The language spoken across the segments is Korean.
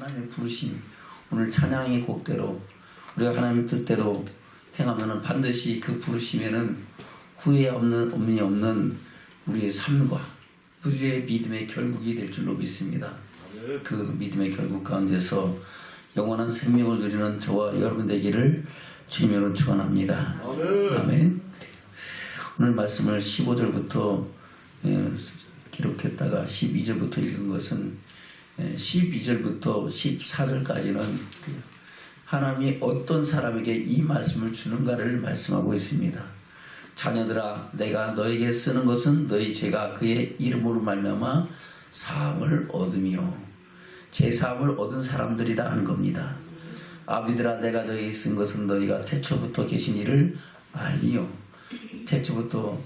하나님의 부르심, 오늘 찬양의 곡대로 우리가 하나님의 뜻대로 행하면 반드시 그 부르심에는 후회 없는 우리의 삶과 우리의 믿음의 결국이 될 줄로 믿습니다. 그 믿음의 결국 가운데서 영원한 생명을 누리는 저와 여러분 되기를 주님으로 축원합니다. 아멘. 오늘 말씀을 15절부터 기록했다가 12절부터 읽은 것은 12절부터 14절까지는 하나님이 어떤 사람에게 이 말씀을 주는가를 말씀하고 있습니다. 자녀들아, 내가 너에게 쓰는 것은 너희 죄가 그의 이름으로 말미암아 사함을 얻으며 죄사함을 얻은 사람들이다 하는 겁니다. 아비들아, 내가 너에게 쓴 것은 너희가 태초부터 계신 이를 알리요. 태초부터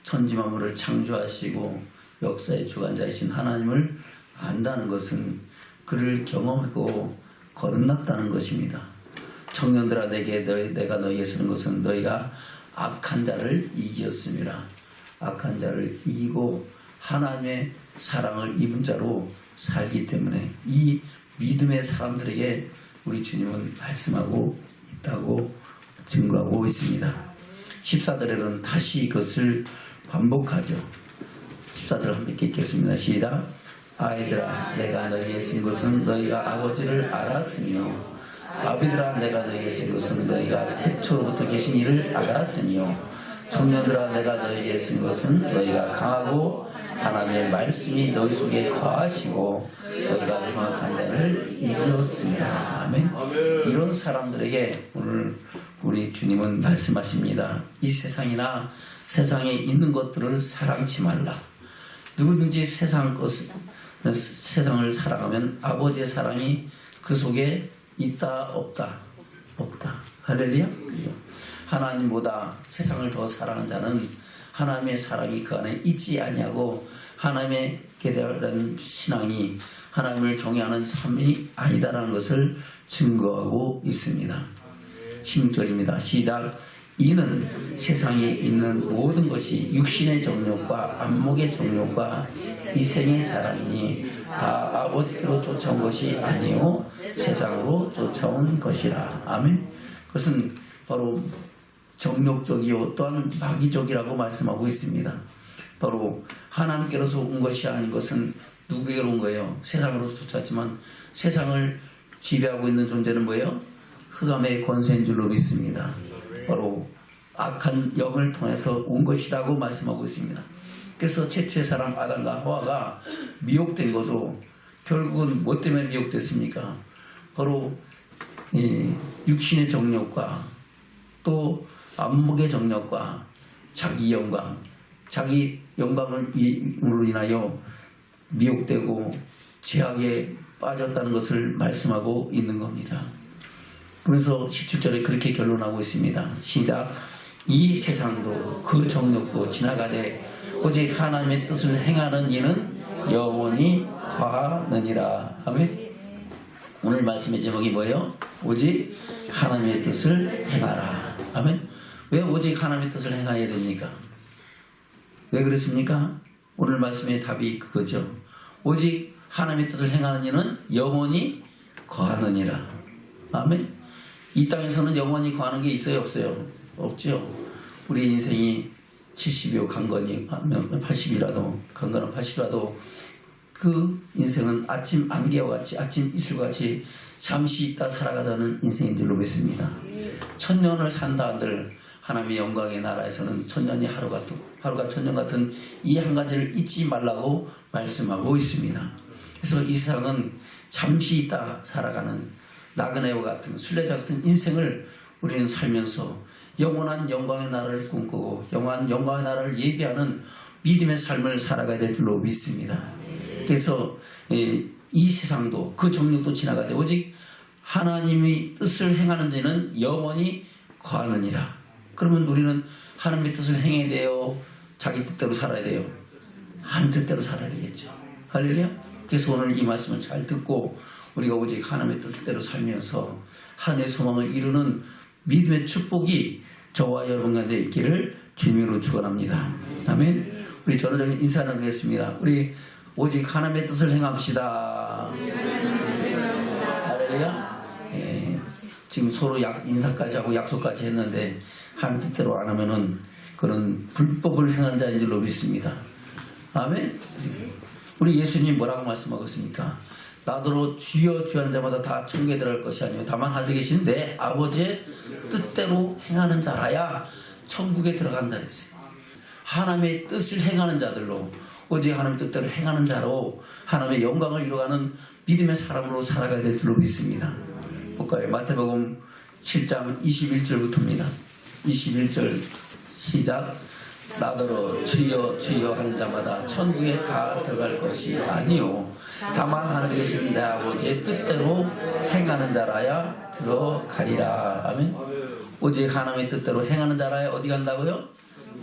천지만물을 창조하시고 역사의 주관자이신 하나님을 안다는 것은 그를 경험하고 거듭났다는 것입니다. 청년들아, 내가 너희에게 쓰는 것은 너희가 악한 자를 이기었음이라. 악한 자를 이기고 하나님의 사랑을 입은 자로 살기 때문에 이 믿음의 사람들에게 우리 주님은 말씀하고 있다고 증거하고 있습니다. 14절에는 다시 이것을 반복하죠. 14절 함께 읽겠습니다. 시작. 아이들아, 내가 너희에게 쓴 것은 너희가 아버지를 알았으며 아비들아, 내가 너희에게 쓴 것은 너희가 태초로부터 계신 이를 알았으며 청년들아, 내가 너희에게 쓴 것은 너희가 강하고 하나님의 말씀이 너희 속에 거하시고 너희가 정확한 자를 이기었습니다. 아멘. 이런 사람들에게 오늘 우리 주님은 말씀하십니다. 이 세상이나 세상에 있는 것들을 사랑치 말라. 누구든지 세상을 사랑하면 아버지의 사랑이 그 속에 있다 없다. 할렐루야. 하나님보다 세상을 더 사랑하는 자는 하나님의 사랑이 그 안에 있지 아니하고 하나님의 대한 신앙이 하나님을 경외하는 삶이 아니다라는 것을 증거하고 있습니다. 16절입니다. 시작. 이는 세상에 있는 모든 것이 육신의 정욕과 안목의 정욕과 이 생의 사랑이니 다 아버지께로 쫓아온 것이 아니요 세상으로 쫓아온 것이라. 아멘. 그것은 바로 정욕적이요 또한 마귀적이라고 말씀하고 있습니다. 바로 하나님께로서 온 것이 아닌 것은 누구에게로 온 거예요? 세상으로서 쫓았지만 세상을 지배하고 있는 존재는 뭐예요? 흑암의 권세인 줄로 믿습니다. 바로 악한 영을 통해서 온 것이라고 말씀하고 있습니다. 그래서 최초의 사람 아담과 하와가 미혹된 것도 결국은 뭐 때문에 미혹됐습니까? 바로 육신의 정욕과 또 안목의 정욕과 자기 영광으로 인하여 미혹되고 죄악에 빠졌다는 것을 말씀하고 있는 겁니다. 그래서 17절에 그렇게 결론하고 있습니다. 시작. 이 세상도 그 정욕도 지나가되 오직 하나님의 뜻을 행하는 이는 영원히 거하느니라. 아멘. 오늘 말씀의 제목이 뭐예요? 오직 하나님의 뜻을 행하라. 아멘. 왜 오직 하나님의 뜻을 행해야 됩니까? 왜 그렇습니까? 오늘 말씀의 답이 그거죠. 오직 하나님의 뜻을 행하는 이는 영원히 거하느니라. 아멘. 이 땅에서는 영원히 거하는 게 있어요, 없어요? 없죠. 우리 인생이 70이요 강건이 80이라도 강건은 80이라도 그 인생은 아침 안개와 같이 아침 이슬과 같이 잠시 있다 살아가자는 인생인 줄로 믿습니다. 천년을 산다 한들 하나님의 영광의 나라에서는 천년이 하루가 천년 같은 이 한 가지를 잊지 말라고 말씀하고 있습니다. 그래서 이 세상은 잠시 있다 살아가는 나그네와 같은 순례자 같은 인생을 우리는 살면서 영원한 영광의 나라를 꿈꾸고 영원한 영광의 나라를 예비하는 믿음의 삶을 살아가야 될 줄로 믿습니다. 그래서 이 세상도 그 정욕도 지나가되 오직 하나님의 뜻을 행하는 자는 영원히 거하느니라. 그러면 우리는 하나님의 뜻을 행해야 돼요? 자기 뜻대로 살아야 돼요? 하나님 뜻대로 살아야 되겠죠. 할렐루야. 그래서 오늘 이 말씀을 잘 듣고 우리가 오직 하나님의 뜻대로 살면서 하늘의 소망을 이루는 믿음의 축복이 저와 여러분 가운데 있기를 주님으로 축원합니다. 아멘. 우리 전화적인 인사를 하겠습니다. 우리 오직 하나님의 뜻을 행합시다. 할렐루야. 예, 지금 서로 인사까지 하고 약속까지 했는데 하나님 뜻대로 안 하면은 그런 불법을 행한 자인 줄로 믿습니다. 아멘. 우리 예수님 뭐라고 말씀하셨습니까? 나더러 주여 주여 하는 자마다 다 천국에 들어갈 것이 아니요 다만 하늘에 계신 내 아버지의 뜻대로 행하는 자라야 천국에 들어간다 그랬어요. 하나님의 뜻을 행하는 자들로, 오직 하나님의 뜻대로 행하는 자로 하나님의 영광을 이루어가는 믿음의 사람으로 살아가야 될 줄로 믿습니다. 볼까요? 마태복음 7장 21절부터입니다. 21절 시작. 나더러 주여 주여 하는 자마다 천국에 다 들어갈 것이 아니요 다만 하늘에 계신 내 아버지의 뜻대로 행하는 자라야 들어가리라. 아멘. 오직 하나님의 뜻대로 행하는 자라야 어디 간다고요?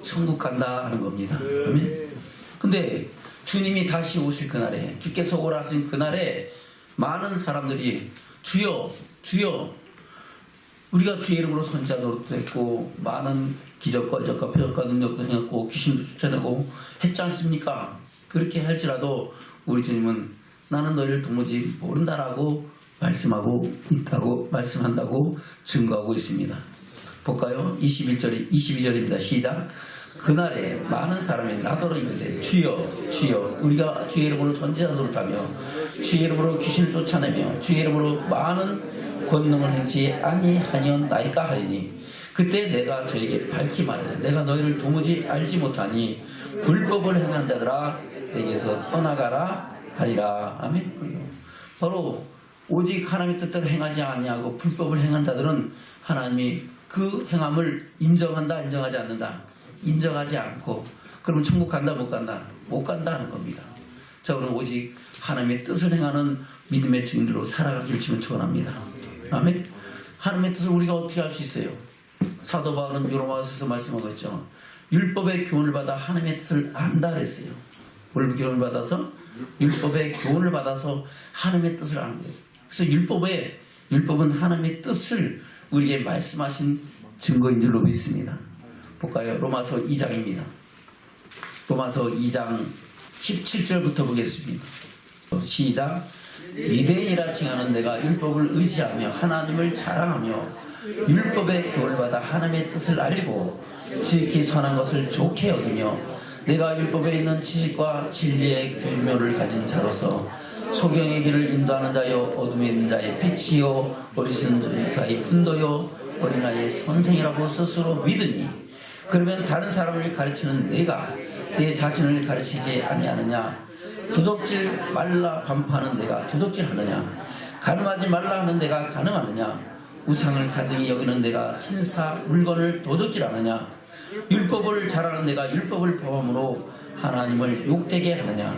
천국 간다 하는 겁니다. 아멘. 근데 주님이 다시 오실 그날에, 주께서 오라 하신 그날에 많은 사람들이 주여 주여, 우리가 주의 이름으로 선지자 노릇도 했고 많은 기적과 이적과 표적과 능력도 행했고 귀신도 쫓아내고 했지 않습니까? 그렇게 할지라도 우리 주님은 나는 너희를 도무지 모른다라고 말씀하고 있다고 말씀한다고 증거하고 있습니다. 볼까요? 22절입니다. 시작. 그날에 많은 사람이 나더러 이르되 주여 주여 우리가 주의 이름으로 선지자 노릇하며 주의 이름으로 귀신을 쫓아내며 주의 이름으로 많은 권능을 행치 아니하니언나이까 하리니 그때 내가 저에게 밝히 말하되 내가 너희를 도무지 알지 못하니 불법을 행한 자들아 내게서 떠나가라 하리라. 아멘. 바로 오직 하나님의 뜻대로 행하지 아니하고 불법을 행한 자들은 하나님이 그 행함을 인정한다 인정하지 않는다. 인정하지 않고 그러면 천국 간다 못 간다? 못 간다 하는 겁니다. 자, 우리는 오직 하나님의 뜻을 행하는 믿음의 증인들로 살아가기를 지금 축원합니다. 아멘. 하나님의 뜻을 우리가 어떻게 알 수 있어요? 사도 바울은 로마서에서 말씀하고 있죠. 율법의 교훈을 받아 하나님의 뜻을 안다 그랬어요. 뭘 교훈을 받아서? 율법의 교훈을 받아서 하나님의 뜻을 아는 거예요. 그래서 율법은 하나님의 뜻을 우리에게 말씀하신 증거인 줄로 믿습니다. 볼까요? 로마서 2장입니다. 로마서 2장 17절부터 보겠습니다. 시작. 유대인이라 칭하는 내가 율법을 의지하며 하나님을 자랑하며 율법의 교훈을 받아 하나님의 뜻을 알고 지극히 선한 것을 좋게 여기며 내가 율법에 있는 지식과 진리의 규명을 가진 자로서 소경의 길을 인도하는 자요 어둠에 있는 자의 빛이요 어리석은 자의 훈도요 어린아이의 선생이라고 스스로 믿으니 그러면 다른 사람을 가르치는 내가 내 자신을 가르치지 아니하느냐? 도둑질 말라 반파하는 내가 도둑질하느냐? 가늠하지 말라 하는 내가 가늠하느냐? 우상을 가증히 여기는 내가 신사 물건을 도둑질하느냐? 율법을 잘하는 내가 율법을 범함으로 하나님을 욕되게 하느냐?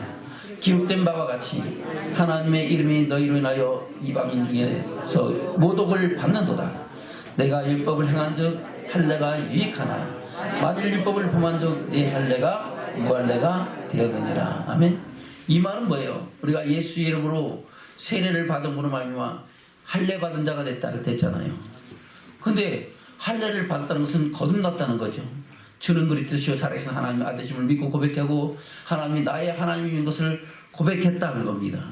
기록된 바와 같이 하나님의 이름이 너희로 인하여 이방인 중에서 모독을 받는도다. 내가 율법을 행한 즉 할례가 유익하나 만일 율법을 범한 즉 내 할례가 무할례가 되었느니라. 아멘. 이 말은 뭐예요? 우리가 예수 이름으로 세례를 받은 분을 말미암아 할례 받은 자가 됐잖아요. 근데 할례를 받았다는 것은 거듭났다는 거죠. 주는 그리스도시요 살아계신 하나님의 아들심을 믿고 고백하고 하나님이 나의 하나님인 것을 고백했다는 겁니다.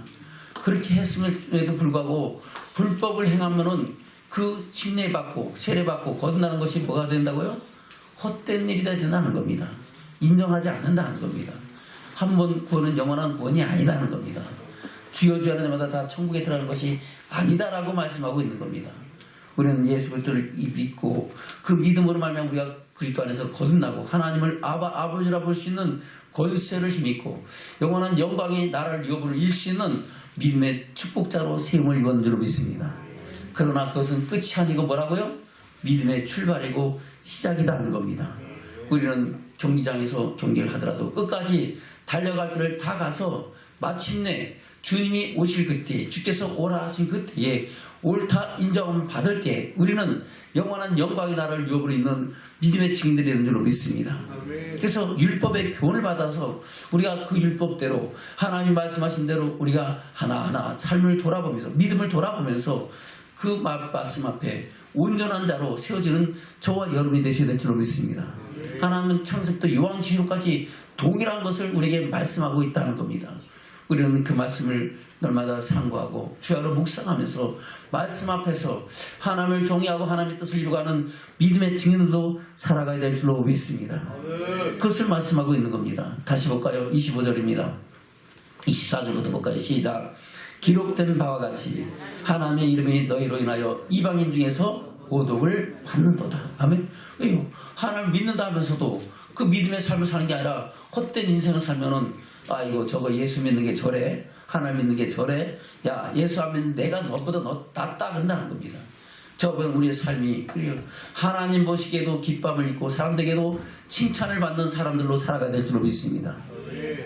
그렇게 했음에도 불구하고 불법을 행하면은 그 침례받고 세례받고 거듭나는 것이 뭐가 된다고요? 헛된 일이다 된다는 겁니다. 인정하지 않는다는 겁니다. 한 번 구원은 영원한 구원이 아니다는 겁니다. 주여 주여 하는 자마다 다 천국에 들어가는 것이 아니다라고 말씀하고 있는 겁니다. 우리는 예수 그리스도를 믿고 그 믿음으로 말미암아 우리가 그리스도 안에서 거듭나고 하나님을 아버지라 볼 수 있는 권세를 힘입고 영원한 영광의 나라를 유업을 일 수 있는 믿음의 축복자로 세움을 입은 줄로 믿습니다. 그러나 그것은 끝이 아니고 뭐라고요? 믿음의 출발이고 시작이라는 겁니다. 우리는 경기장에서 경기를 하더라도 끝까지 달려갈 길을 다 가서 마침내 주님이 오실 그때, 주께서 오라 하신 그때에 옳다 인정을 받을 때 우리는 영원한 영광의 나라를 유업으로 있는 믿음의 증인들이 되는 줄로 믿습니다. 그래서 율법의 교훈을 받아서 우리가 그 율법대로 하나님 말씀하신 대로 우리가 하나하나 삶을 돌아보면서 믿음을 돌아보면서 그 말씀 앞에 온전한 자로 세워지는 저와 여러분이 되셔야 될 줄로 믿습니다. 하나님은 창세부터 요한계시록까지 동일한 것을 우리에게 말씀하고 있다는 겁니다. 우리는 그 말씀을 날마다 상고하고 주야로 묵상하면서 말씀 앞에서 하나님을 경외하고 하나님의 뜻을 이루어가는 믿음의 증인으로 살아가야 될 줄로 믿습니다. 그것을 말씀하고 있는 겁니다. 다시 볼까요? 25절입니다. 24절부터 볼까요? 시작. 기록된 바와 같이 하나님의 이름이 너희로 인하여 이방인 중에서 고독을 받는도다. 아멘. 왜요? 하나님을 믿는다 하면서도 그 믿음의 삶을 사는 게 아니라 헛된 인생을 살면은 아이고 저거 예수 믿는 게 저래, 하나님 믿는 게 저래, 야 예수 안 믿는 내가 너보다 낫다 그런다는 겁니다. 저번 우리의 삶이 그래요. 하나님 보시기에도 기쁨을 입고 사람들에게도 칭찬을 받는 사람들로 살아가야 될 줄로 믿습니다.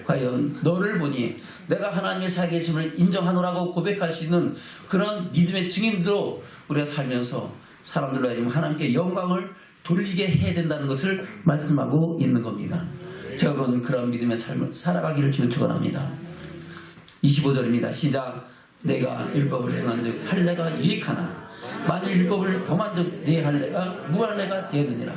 과연 너를 보니 내가 하나님의 살아계심을 인정하노라고 고백할 수 있는 그런 믿음의 증인들로 우리가 살면서 사람들로 하여금 하나님께 영광을 돌리게 해야 된다는 것을 말씀하고 있는 겁니다. 제가 보는 그런 믿음의 삶을 살아가기를 주님 축원합니다. 25절입니다. 시작. 내가 율법을 행한즉 할례가 유익하나 만일 율법을 범한즉 내 할례가 무할례가 되었느니라.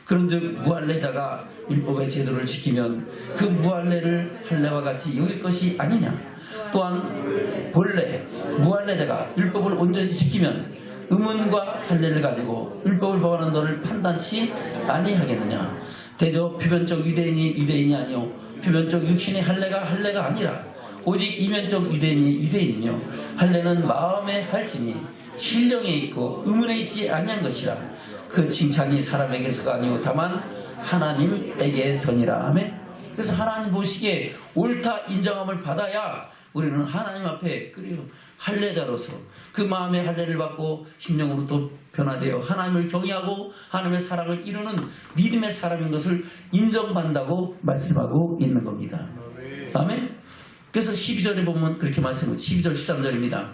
그런즉 무할례자가 율법의 제도를 지키면 그 무할례를 할례와 같이 여길 것이 아니냐. 또한 본래 무할례자가 율법을 온전히 지키면 의문과 할례를 가지고 율법을 범하는 너를 판단치 아니하겠느냐. 대저 표면적 유대인이 아니요 표면적 육신의 할례가 아니라 오직 이면적 유대인이며 할례는 마음에 할지니 신령에 있고 의문에 있지 아니한 것이라. 그 칭찬이 사람에게서가 아니오 다만 하나님에게서니라. 아멘. 그래서 하나님 보시기에 옳다 인정함을 받아야 우리는 하나님 앞에 그래요 할례자로서 그 마음의 할례를 받고 심령으로 또 변화되어 하나님을 경외하고 하나님의 사랑을 이루는 믿음의 사람인 것을 인정받는다고 말씀하고 있는 겁니다. 아멘. 그래서 12절에 보면 그렇게 말씀합니다. 12절 13절입니다.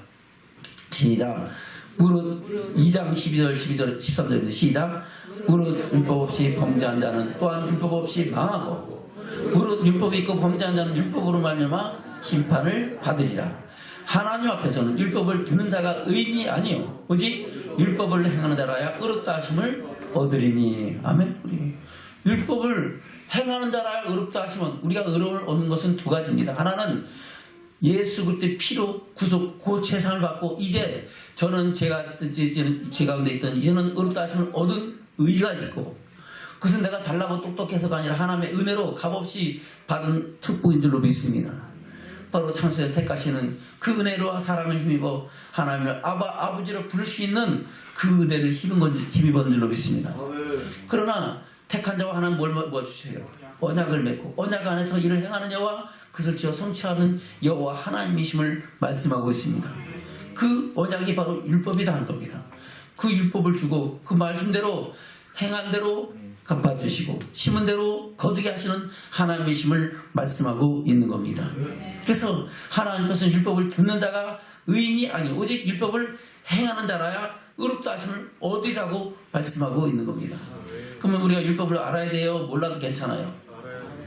시작. 무릇 2장 12절 13절입니다. 시작. 무릇 율법 없이 범죄한 자는 또한 율법 없이 망하고 무릇 율법이 있고 범죄한 자는 율법으로 말미암아 심판을 받으리라. 하나님 앞에서는 율법을 듣는 자가 의인이 아니요 오직 율법을 행하는 자라야 의롭다 하심을 얻으리니. 아멘. 율법을 행하는 자라야 의롭다 하시면 우리가 의로움을 얻는 것은 두 가지입니다. 하나는 예수 그리스도의 피로 구속 그 재산을 받고 이제 저는 제 가운데 있던 이제는 의롭다 하심을 얻은 의가 있고 그것은 내가 잘나고 똑똑해서가 아니라 하나님의 은혜로 값없이 받은 축복인 줄로 믿습니다. 바로 창세전 택하시는 그 은혜로 사랑을 힘입어 하나님을 아버지로 부를 수 있는 그 은혜를 힘입은 줄로 믿습니다. 그러나 택한 자와 하나님 뭘 주세요? 언약을 맺고 언약 안에서 일을 행하는 자와 그것을 지어 성취하는 여호와 하나님이심을 말씀하고 있습니다. 그 언약이 바로 율법이라는 겁니다. 그 율법을 주고 그 말씀대로 행한 대로 갚아주시고 심은 대로 거두게 하시는 하나님이심을 말씀하고 있는 겁니다. 그래서 하나님께서는 율법을 듣는 자가 의인이 아니요 오직 율법을 행하는 자라야 의롭다 하심을 얻으리라고 말씀하고 있는 겁니다. 그러면 우리가 율법을 알아야 돼요? 몰라도 괜찮아요?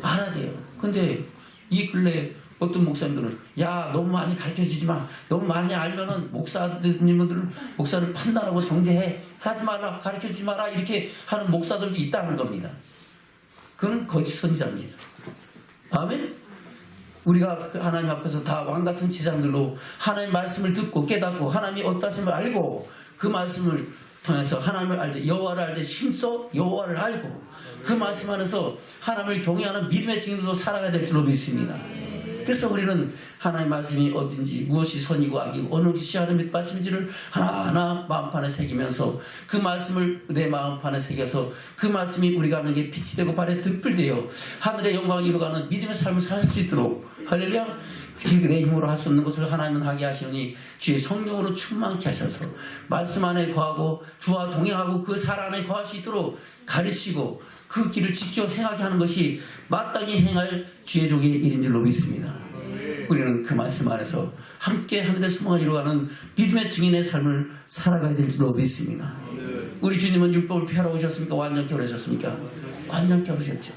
알아야 돼요. 근데 이 근래 어떤 목사님들은 야 너무 많이 가르쳐주지 마. 너무 많이 알면은 목사를 판단하고 정죄해 하지 마라 가르쳐주지 마라 이렇게 하는 목사들도 있다는 겁니다. 그건 거짓 선지자입니다. 아멘. 우리가 하나님 앞에서 다 왕같은 지상들로 하나님 말씀을 듣고 깨닫고 하나님이 어떠하심을 알고 그 말씀을 통해서 하나님을 알되 여호와를 알되 힘써 여호와를 알고 그 말씀 안에서 하나님을 경외하는 믿음의 증인으로 살아가야 될 줄로 믿습니다. 그래서 우리는 하나님의 말씀이 어딘지 무엇이 선이고 악이고 어느 것이 하나님의 말씀인지를 하나하나 마음판에 새기면서 그 말씀을 내 마음판에 새겨서 그 말씀이 우리가 하는 게 빛이 되고 발에 등불되어 하늘의 영광을 이루어가는 믿음의 삶을 살 수 있도록 할렐루야. 내 힘으로 할 수 없는 것을 하나님은 하게 하시니 주의 성령으로 충만케 하셔서 말씀 안에 거하고 주와 동행하고 그 살 안에 거할 수 있도록 가르치고 그 길을 지켜 행하게 하는 것이 마땅히 행할 주의 종의 일인 줄로 믿습니다. 우리는 그 말씀 안에서 함께 하늘의 소망을 이루어가는 믿음의 증인의 삶을 살아가야 될 줄로 믿습니다. 우리 주님은 율법을 폐하러 오셨습니까? 완전케 오셨습니까? 완전케 오셨죠.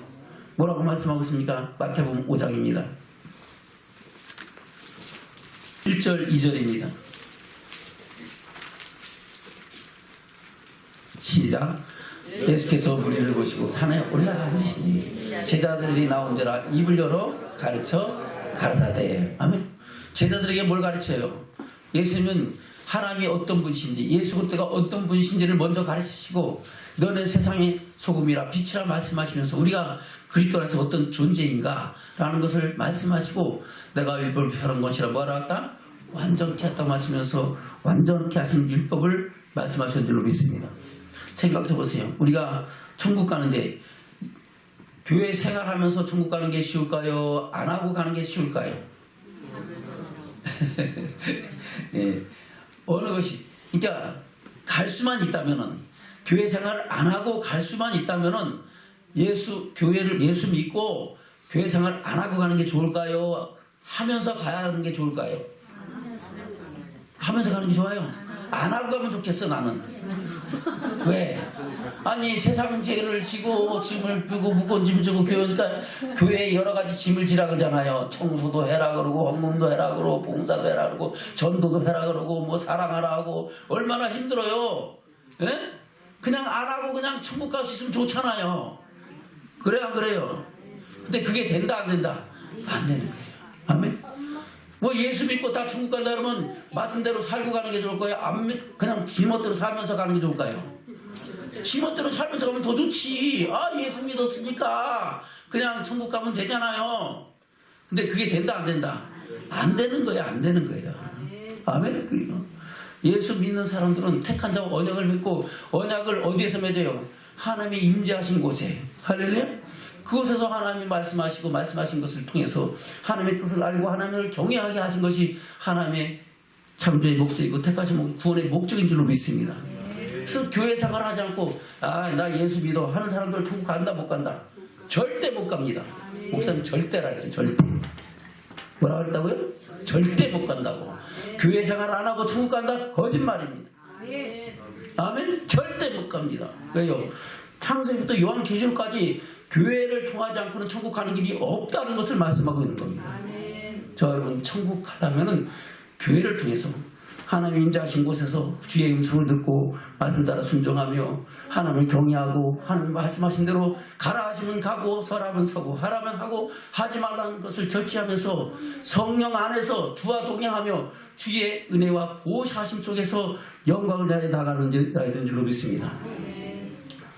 뭐라고 말씀하고 있습니까? 마태복음 5장입니다. 1절 2절입니다. 시작. 예수께서 무리를 보시고 산에 올라가시니 제자들이 나온지라 입을 열어 가르쳐 가르쳤대. 아멘. 제자들에게 뭘 가르쳐요? 예수님은 하나님이 어떤 분이신지, 예수 그리스도가 어떤 분이신지를 먼저 가르치시고, 너는 세상의 소금이라 빛이라 말씀하시면서 우리가 그리스도 안에서 어떤 존재인가 라는 것을 말씀하시고, 내가 율법을 펴는 것이라 뭐라 했다? 완전케 했다고 말씀하면서 완전케 하신 율법을 말씀하신 줄로 믿습니다. 생각해 보세요. 우리가 천국 가는데 교회 생활하면서 천국 가는 게 쉬울까요? 안 하고 가는 게 쉬울까요? 네. 어느 것이, 그러니까 갈 수만 있다면은, 교회 생활을 안 하고 갈 수만 있다면은 교회를 예수 믿고 교회 생활 안 하고 가는 게 좋을까요? 하면서 가야 하는 게 좋을까요? 하면서 가는 게 좋아요. 안 하고 가면 좋겠어, 나는. 왜? 아니, 세상 죄를 지고 짐을 쁘고 무거운 짐을 지고 교회에 여러 가지 짐을 지라 그러잖아요. 청소도 해라 그러고, 헌금도 해라 그러고, 봉사도 해라 그러고, 전도도 해라 그러고, 뭐 사랑하라 하고, 얼마나 힘들어요. 예? 그냥 안 하고 그냥 천국 갈 수 있으면 좋잖아요. 그래, 안 그래요? 근데 그게 된다, 안 된다? 안 되는 거예요. 아멘? 뭐 예수 믿고 다 천국 간다 그러면 말씀대로 살고 가는 게 좋을 거예요? 그냥 지멋대로 살면서 가는 게 좋을까요? 지멋대로 살면서 가면 더 좋지. 아, 예수 믿었으니까 그냥 천국 가면 되잖아요. 근데 그게 된다, 안 된다? 안 되는 거예요, 안 되는 거예요. 아멘? 그리고 예수 믿는 사람들은 택한 자와 언약을 믿고, 언약을 어디에서 맺어요? 하나님이 임재하신 곳에. 할렐루야? 그곳에서 하나님이 말씀하시고 말씀하신 것을 통해서 하나님의 뜻을 알고 하나님을 경외하게 하신 것이 하나님의 창조의 목적이고 택하신 구원의 목적인 줄로 믿습니다. 그래서 교회 생활을 하지 않고, 아, 나 예수 믿어 하는 사람들 천국 간다, 못 간다? 절대 못 갑니다. 목사님 절대라 했어요. 절대. 뭐라고 했다고요? 절대 못 간다고. 교회 생활 안 하고 천국 간다? 거짓말입니다. 아멘? 절대 못 갑니다. 왜요? 창세기부터 요한계시록까지 교회를 통하지 않고는 천국 가는 길이 없다는 것을 말씀하고 있는 겁니다. 저 여러분, 천국 가려면은 교회를 통해서 하나님 임재하신 곳에서 주의 음성을 듣고 말씀 따라 순종하며 하나님을 경외하고 하나님 말씀하신 대로 가라 하시면 가고 서라면 서고 하라면 하고 하지 말라는 것을 절제하면서 성령 안에서 주와 동행하며 주의 은혜와 보호하심 속에서 영광을 위하여 나가는 줄로 믿습니다.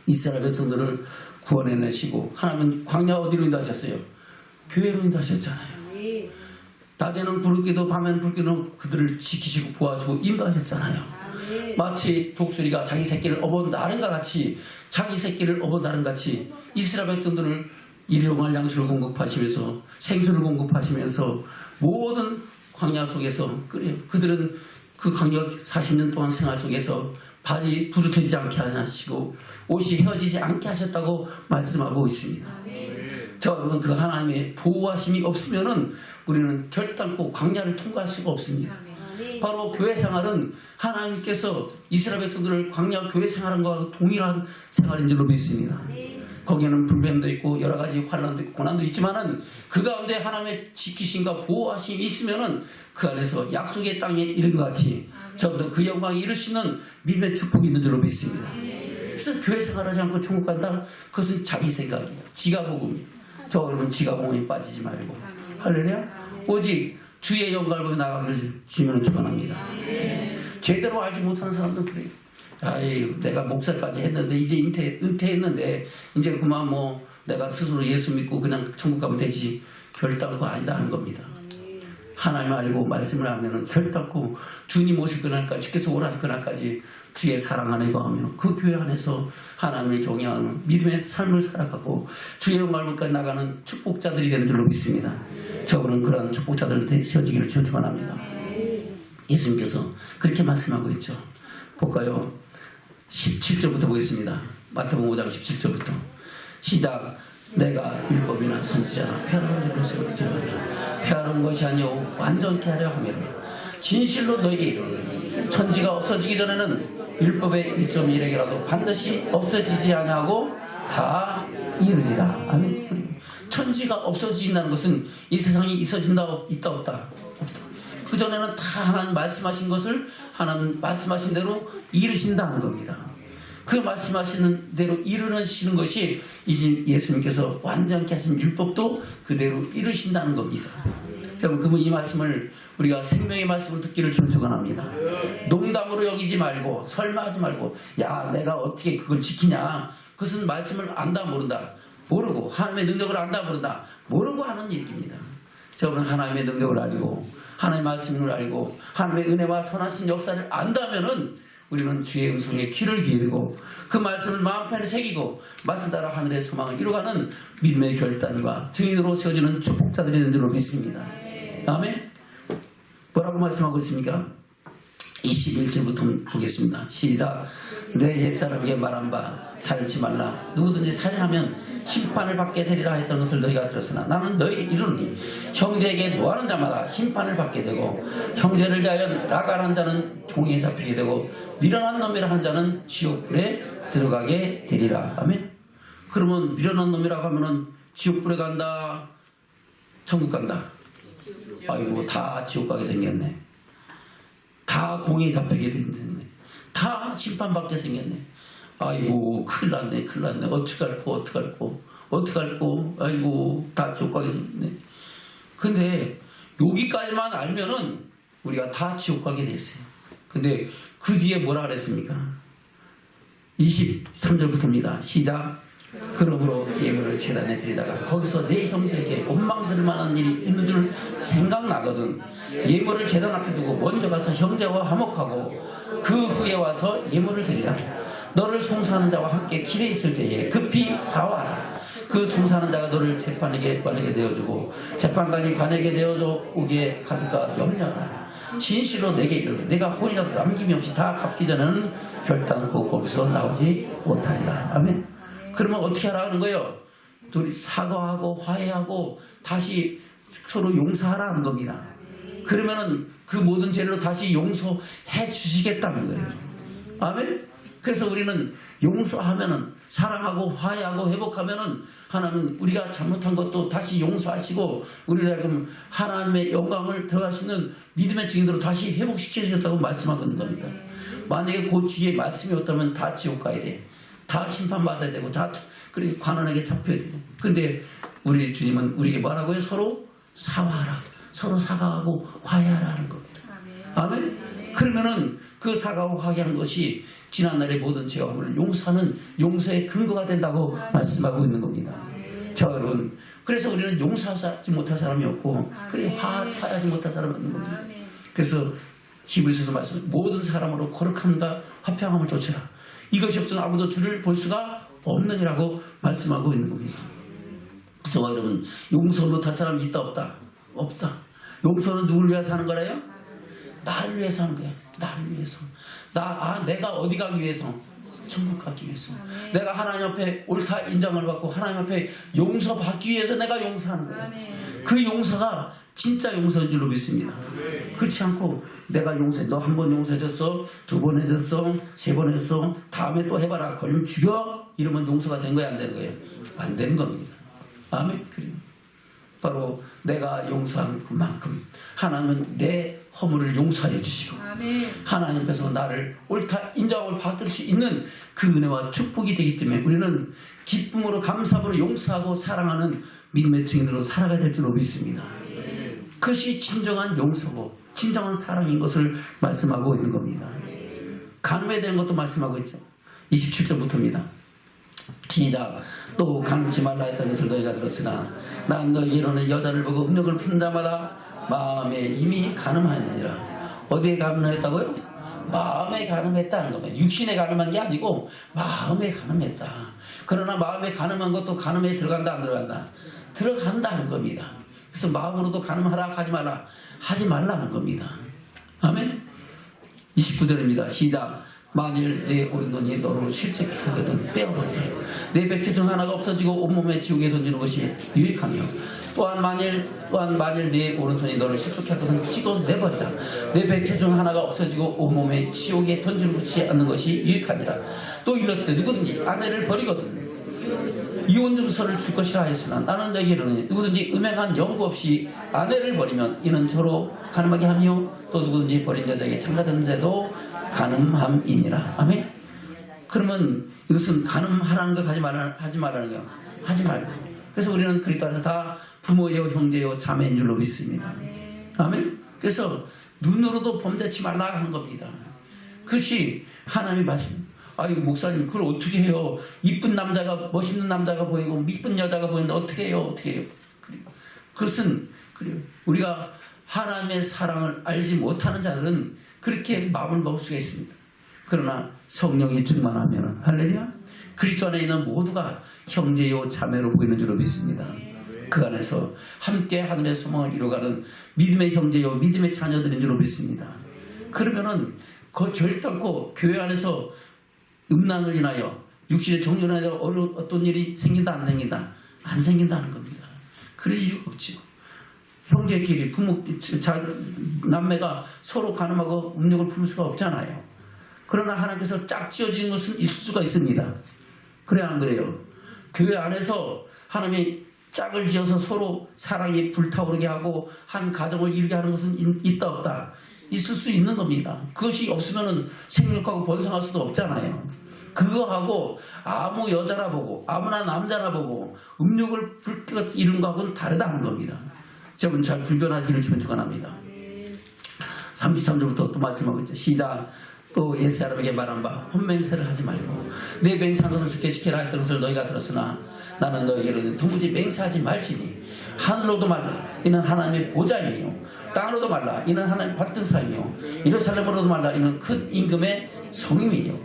이스라엘 백성들을 구원해내시고 하나님은 광야 어디로 인도하셨어요? 교회로 인도하셨잖아요. 낮에는 불기도 밤에는 불기도 그들을 지키시고 보아주고 인도하셨잖아요. 마치 독수리가 자기 새끼를 업어나른 것 같이, 자기 새끼를 업어나른 같이 이스라엘 백성들을 일용할 양식을 공급하시면서 생수를 공급하시면서 모든 광야 속에서 그들은 그 광야 40년 동안 생활 속에서 발이 부르트지 않게 하시고 옷이 헤어지지 않게 하셨다고 말씀하고 있습니다. 저 여러분, 그 하나님의 보호하심이 없으면은 우리는 결단코 광야를 통과할 수가 없습니다. 바로 교회 생활은 하나님께서 이스라엘 백성들을 광야 교회 생활과 동일한 생활인 줄로 믿습니다. 거기에는 불뱀도 있고 여러 가지 환난도 있고 고난도 있지만은 그 가운데 하나님의 지키심과 보호하심이 있으면은 그 안에서 약속의 땅에 이른 것 같이 저도 그 영광이 이룰 수 있는 믿음의 축복이 있는 줄로 믿습니다. 그래서 교회 생활하지 않고 천국 간다? 그것은 자기 생각이에요. 지가복음이에요. 저 여러분, 지가복음에 빠지지 말고 할렐루야. 오직 주의 영광을 보며 나가기를 주님을 축원합니다. 제대로 알지 못하는 사람도 그래요. 아이, 내가 목사까지 했는데 이제 은퇴했는데 이제 그만 뭐 내가 스스로 예수 믿고 그냥 천국 가면 되지. 결단코 아니다 하는 겁니다. 하나님 알고 말씀을 하면은 결단코 주님 오실 그날까지, 주께서 오라실 그날까지 주의 사랑 안에 거하며 그 교회 안에서 하나님을 경외하는 믿음의 삶을 살아가고 주의 영광을까지 나가는 축복자들이 되는 줄로 믿습니다. 저분은 그런 축복자들한테 세워지기를 축원합니다. 예수님께서 그렇게 말씀하고 있죠. 볼까요? 17절부터 보겠습니다. 마태복음 5장 17절부터 시작. 내가 율법이나 선지자나 폐하는 것을 세우지 말라. 폐하는 것이 아니오 완전케 하려 함이라. 진실로 너희에게 이르노니 천지가 없어지기 전에는 율법의 1.1핵이라도 반드시 없어지지 아니하고 다 이르리라. 아멘. 천지가 없어진다는 것은 이 세상이 있어진다 있다 없다. 그 전에는 다 하나님 말씀하신 것을 하나님 말씀하신 대로 이루신다는 겁니다. 그 말씀하시는 대로 이루시는 것이 이제 예수님께서 완전케 하신 율법도 그대로 이루신다는 겁니다. 그러면 이 말씀을 우리가 생명의 말씀을 듣기를 축원합니다. 농담으로 여기지 말고 설마하지 말고 야 내가 어떻게 그걸 지키냐. 그것은 말씀을 안다 모른다. 모르고 하나님의 능력을 안다 모른다. 모르고 하는 일입니다. 여러분 하나님의 능력을 알고 하나님의 말씀을 알고 하나님의 은혜와 선하신 역사를 안다면은 우리는 주의 음성에 귀를 기울이고 그 말씀을 마음편에 새기고 말씀 따라 하늘의 소망을 이루어가는 믿음의 결단과 증인으로 세워지는 축복자들이 되는 줄로 믿습니다. 아멘. 뭐라고 말씀하고 있습니까? 21절부터 보겠습니다. 시작. 내 옛사람에게 말한 바 살지 말라. 누구든지 살인하면 심판을 받게 되리라 했던 것을 너희가 들었으나 나는 너희에게 이르노니 형제에게 노하는 자마다 심판을 받게 되고 형제를 위하여 라가는 자는 종에 잡히게 되고 미련한 놈이라 한 자는 지옥불에 들어가게 되리라. 아멘. 그러면 미련한 놈이라고 하면은 지옥불에 간다, 천국 간다. 아이고 다 지옥 가게 생겼네. 다 공에 잡히게 생겼네. 다 심판받게 생겼네. 아이고 큰일 났네. 어떡할꼬 아이고 다 지옥 가게 생겼네. 근데 여기까지만 알면은 우리가 다 지옥 가게 됐어요. 근데 그 뒤에 뭐라 그랬습니까? 23절부터입니다. 시작. 그러므로 예물을 제단에 드리다가 거기서 내 형제에게 원망 들을 만한 일이 있는 줄 생각나거든 예물을 제단 앞에 두고 먼저 가서 형제와 화목하고 그 후에 와서 예물을 드리라. 너를 송사하는 자와 함께 길에 있을 때에 급히 사와라. 그 송사하는 자가 너를 재판에게 관에게 되어주고 재판관이 관에게 되어줘 오게 하니까 염려하라. 진실로 내게 이르되 내가 혼이라도 남김이 없이 다 갚기 전에는 결단코 거기서 나오지 못하리라. 아멘. 그러면 어떻게 하라는 거예요? 둘이 사과하고 화해하고 다시 서로 용서하라는 겁니다. 그러면은 그 모든 죄를 다시 용서해 주시겠다는 거예요. 아멘. 그래서 우리는 용서하면은 사랑하고 화해하고 회복하면은 하나님 우리가 잘못한 것도 다시 용서하시고 우리가 하나님의 영광을 들어갈 수 있는 믿음의 증인으로 다시 회복시켜 주셨다고 말씀하고 있는 겁니다. 만약에 그 뒤에 말씀이 없다면 다 지옥 가야 돼. 다 심판받아야 되고 다 그렇게 관원에게 잡혀야 돼요. 근데 우리 주님은 우리에게 뭐라고요? 서로 사과하라. 서로 사과하고 화해하라는 겁니다. 아멘. 그러면은 그 사과하고 화해하는 것이 지난날의 모든 죄와 허물을 용서하는 용서의 근거가 된다고 말씀하고 있는 겁니다. 자 여러분, 그래서 우리는 용서하지 못할 사람이 없고 그래 화하지 못할 사람이 없는 겁니다. 그래서 히브리서서 말씀 모든 사람으로 거룩함과 화평함을 좇으라. 이것이 없으면 아무도 주를 볼 수가 없느니라고 말씀하고 있는 겁니다. 그래서 여러분 용서 못할 사람이 있다 없다? 없다. 용서는 누굴 위해서 하는 거래요? 나를 위해서 하는 거예요. 나를 위해서. 내가 어디 가기 위해서? 천국 가기 위해서. 내가 하나님 앞에 옳다 인정을 받고 하나님 앞에 용서받기 위해서 내가 용서하는 거예요. 그 용서가 진짜 용서인 줄로 믿습니다. 그렇지 않고 내가 용서해. 너 한 번 용서해줬어, 두 번 해줬어, 세 번 했어, 다음에 또 해봐라. 걸리면 죽여. 이러면 용서가 된 거야 안 되는 거예요? 안 되는 겁니다. 아멘. 바로 내가 용서한 그만큼 하나님은 내 허물을 용서해 주시고 하나님께서 나를 옳다 인정을 받을 수 있는 그 은혜와 축복이 되기 때문에 우리는 기쁨으로 감사함으로 용서하고 사랑하는 믿음의 증인으로 살아가야 될 줄로 믿습니다. 그것이 진정한 용서고 진정한 사랑인 것을 말씀하고 있는 겁니다. 간음에 대한 것도 말씀하고 있죠. 27절부터입니다. 시작. 또 간음치 말라 했던 것을 너희가 들었으나 난 너희에게로는 여자를 보고 음욕을 푼 자마다 마음에 이미 간음하였느니라. 어디에 간음했다고요? 마음에 간음했다는 겁니다. 육신에 간음한 게 아니고 마음에 간음했다. 그러나 마음에 간음한 것도 간음에 들어간다 안 들어간다? 들어간다는 겁니다. 그래서 마음으로도 간음하라 하지 마라 하지 말라는 겁니다. 아멘. 29절입니다. 시작. 만일 내 오른손이 너를 실직하게 하거든 빼어버리라. 내 백체 중 하나가 없어지고 온몸에 지옥에 던지는 것이 유익하며 또한 만일 내 오른손이 너를 실족해 하거든 찍어내버리라. 내 백체 중 하나가 없어지고 온몸에 지옥에 던지는 것이 않는 것이 유익하니라. 또 이렇게 누구든지 아내를 버리거든 이혼 증서를 줄 것이라 하였으나 나는 너희에게는 누구든지 음행한 연고 없이 아내를 버리면 이는 저로 간음하게 하며 또 누구든지 버린 여자에게 참가되는 자도 간음함이니라. 아멘. 그러면 이것은 간음하라는 거 하지 말라는 거예요. 하지 말고. 그래서 우리는 그리스도 안에서 다 부모요 형제요 자매인 줄로 믿습니다. 아멘. 그래서 눈으로도 범죄치 말라 하는 겁니다. 그것이 하나님의 말씀. 아이고 목사님 그걸 어떻게 해요? 이쁜 남자가 멋있는 남자가 보이고 이쁜 여자가 보이는데 어떻게 해요? 어떻게 해요? 그것은 우리가 하나님의 사랑을 알지 못하는 자들은 그렇게 마음을 먹을 수가 있습니다. 그러나 성령이 충만하면 할렐루야 그리스도 안에 있는 모두가 형제요 자매로 보이는 줄로 믿습니다. 그 안에서 함께 하늘의 소망을 이루어가는 믿음의 형제요 믿음의 자녀들인 줄로 믿습니다. 그러면은 그 절대없고 교회 안에서 음란을 인하여 육신의 종교를 인하여 어떤 일이 생긴다 안 생긴다? 안 생긴다는 겁니다. 그럴 이유가 없죠. 형제끼리 부모 남매가 서로 가늠하고 음욕을 품을 수가 없잖아요. 그러나 하나님께서 짝지어진 것은 있을 수가 있습니다. 그래 안 그래요? 교회 안에서 하나님이 짝을 지어서 서로 사랑이 불타오르게 하고 한 가정을 이루게 하는 것은 있다 없다? 있을 수 있는 겁니다. 그것이 없으면 생육하고 번성할 수도 없잖아요. 그거하고 아무 여자나 보고 아무나 남자나 보고 음욕을 불빛 이룬 거하고는 다르다는 겁니다. 여러분 잘 불변하기를 축원합니다. 33절부터 또 말씀하고 있죠. 시작. 또 옛사람에게 말한 바 혼맹세를 하지 말고 내 맹세한 것을 주께 지켜라 했던 것을 너희가 들었으나 나는 너희에게는 도무지 맹세하지 말지니 하늘로도 말라 이는 하나님의 보좌이요 땅으로도 말라 이는 하나님의 받등사이요 예루살렘으로도 말라 이는 큰 임금의 성임이요